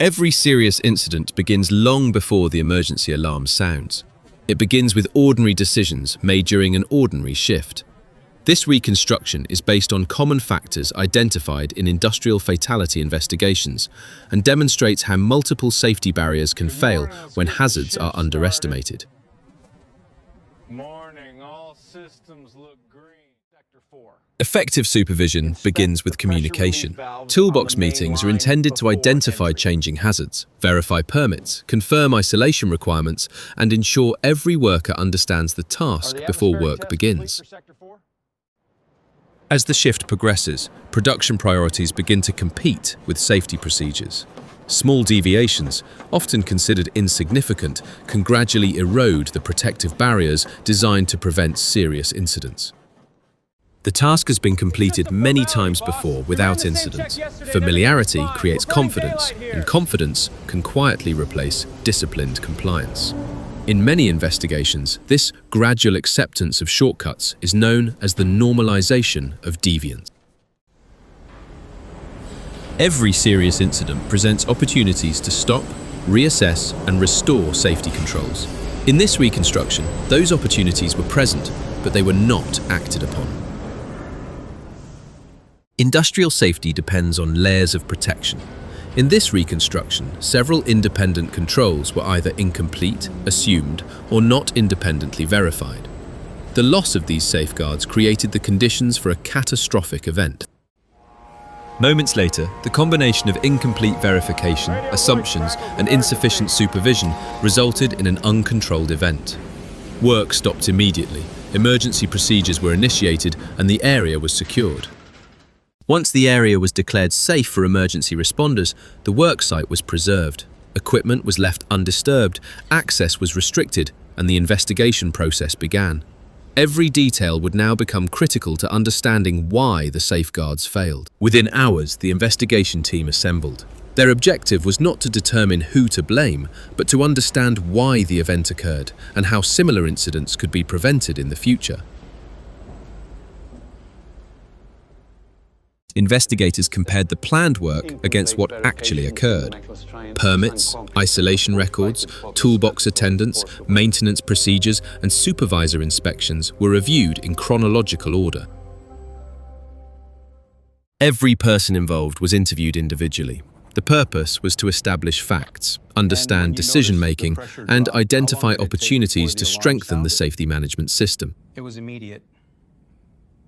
Every serious incident begins long before the emergency alarm sounds. It begins with ordinary decisions made during an ordinary shift. This reconstruction is based on common factors identified in industrial fatality investigations and demonstrates how multiple safety barriers can fail when hazards are underestimated. Morning, all systems look green. Sector 4. Effective supervision begins with communication. Toolbox meetings are intended to identify changing hazards, verify permits, confirm isolation requirements, and ensure every worker understands the task before work begins. As the shift progresses, production priorities begin to compete with safety procedures. Small deviations, often considered insignificant, can gradually erode the protective barriers designed to prevent serious incidents. The task has been completed many times before without incident. Familiarity creates confidence, and confidence can quietly replace disciplined compliance. In many investigations, this gradual acceptance of shortcuts is known as the normalization of deviance. Every serious incident presents opportunities to stop, reassess, and restore safety controls. In this reconstruction, those opportunities were present, but they were not acted upon. Industrial safety depends on layers of protection. In this reconstruction, several independent controls were either incomplete, assumed, or not independently verified. The loss of these safeguards created the conditions for a catastrophic event. Moments later, the combination of incomplete verification, assumptions, and insufficient supervision resulted in an uncontrolled event. Work stopped immediately, emergency procedures were initiated, and the area was secured. Once the area was declared safe for emergency responders, the worksite was preserved. Equipment was left undisturbed, access was restricted, and the investigation process began. Every detail would now become critical to understanding why the safeguards failed. Within hours, the investigation team assembled. Their objective was not to determine who to blame, but to understand why the event occurred and how similar incidents could be prevented in the future. Investigators compared the planned work against what actually occurred. Permits, isolation records, toolbox attendance, maintenance procedures, and supervisor inspections were reviewed in chronological order. Every person involved was interviewed individually. The purpose was to establish facts, understand decision-making, and identify opportunities to strengthen the safety management system. It was immediate.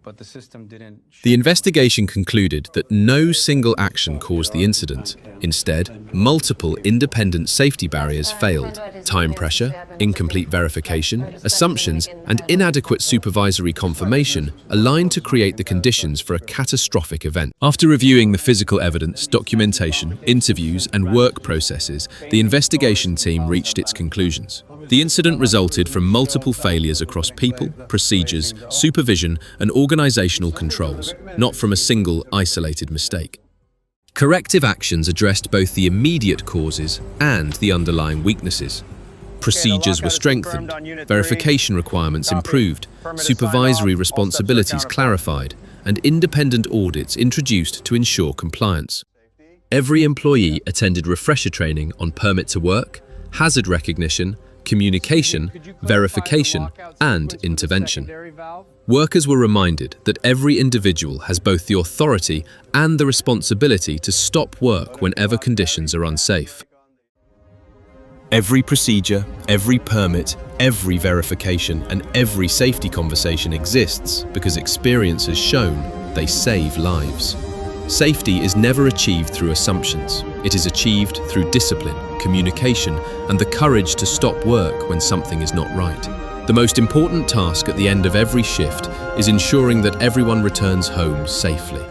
But the system didn't. The investigation concluded that no single action caused the incident. Instead, multiple independent safety barriers failed. Time pressure, incomplete verification, assumptions, and inadequate supervisory confirmation aligned to create the conditions for a catastrophic event. After reviewing the physical evidence, documentation, interviews, and work processes, the investigation team reached its conclusions. The incident resulted from multiple failures across people, procedures, supervision, and organizational controls, not from a single isolated mistake. Corrective actions addressed both the immediate causes and the underlying weaknesses. Procedures were strengthened, verification requirements improved, supervisory responsibilities clarified, and independent audits introduced to ensure compliance. Every employee attended refresher training on permit to work, hazard recognition, communication, verification, and intervention. Workers were reminded that every individual has both the authority and the responsibility to stop work whenever conditions are unsafe. Every procedure, every permit, every verification, and every safety conversation exists because experience has shown they save lives. Safety is never achieved through assumptions. It is achieved through discipline, communication, and the courage to stop work when something is not right. The most important task at the end of every shift is ensuring that everyone returns home safely.